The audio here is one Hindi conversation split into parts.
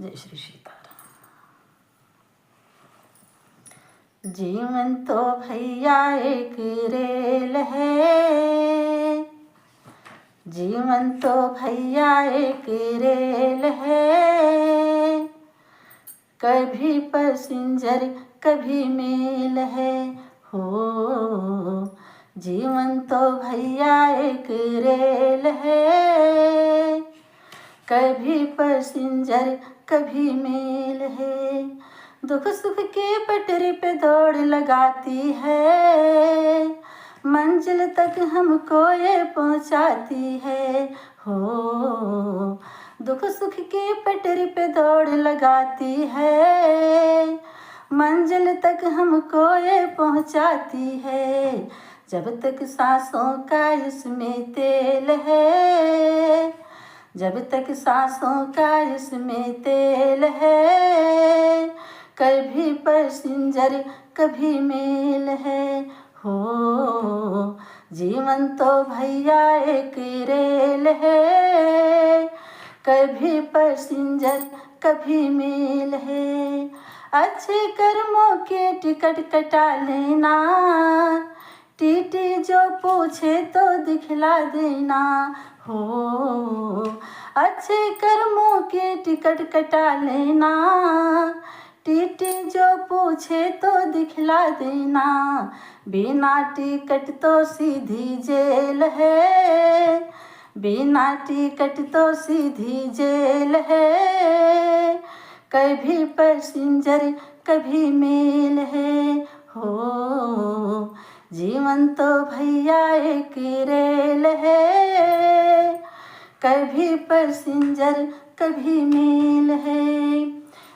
जय श्री सीताराम। जीवन तो भैया एक रेल है, जीवन तो भैया एक रेल है, कभी पैसेंजर कभी मेल है हो। जीवन तो भैया एक रेल है, कभी पैसेंजर कभी मेल है। दुख सुख के पटरी पे दौड़ लगाती है, मंजिल तक हमको ये पहुंचाती है हो। दुख सुख के पटरी पे दौड़ लगाती है, मंजिल तक हमको ये पहुंचाती है। जब तक सांसों का इसमें तेल है, जब तक सांसों का इसमें तेल है, कभी पैसेंजर कभी मेल है हो। जीवन तो भैया एक रेल है, कभी पैसेंजर कभी मेल है। अच्छे कर्मों के टिकट कटा लेना, टीटी जो पूछे तो दिखला देना हो। अच्छे कर्मों के टिकट कटा लेना, टीटी जो पूछे तो दिखला देना। बिना टिकट तो सीधी जेल है, बिना टिकट तो सीधी जेल है, कभी पैसेंजर कभी मेल है हो। जीवन तो भैया एक रेल है, कभी पैसेंजर कभी मेल है।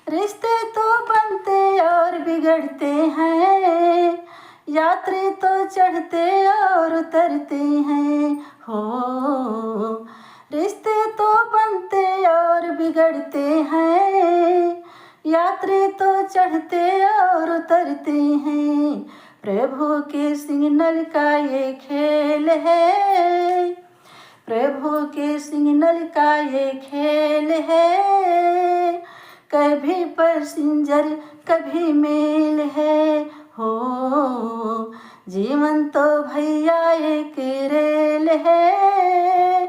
रिश्ते तो बनते और बिगड़ते हैं, यात्री तो चढ़ते और उतरते हैं हो। रिश्ते तो बनते और बिगड़ते हैं, यात्री तो चढ़ते और उतरते हैं। प्रभु के सिग्नल का ये खेल है, प्रभु के सिग्नल का ये खेल है, कभी पैसेंजर कभी मेल है हो। जीवन तो भैया एक रेल है,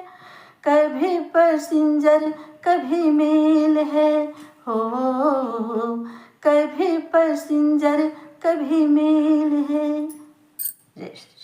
कभी पैसेंजर कभी मेल है हो। कभी पैसेंजर कभी मेल है। जय श्री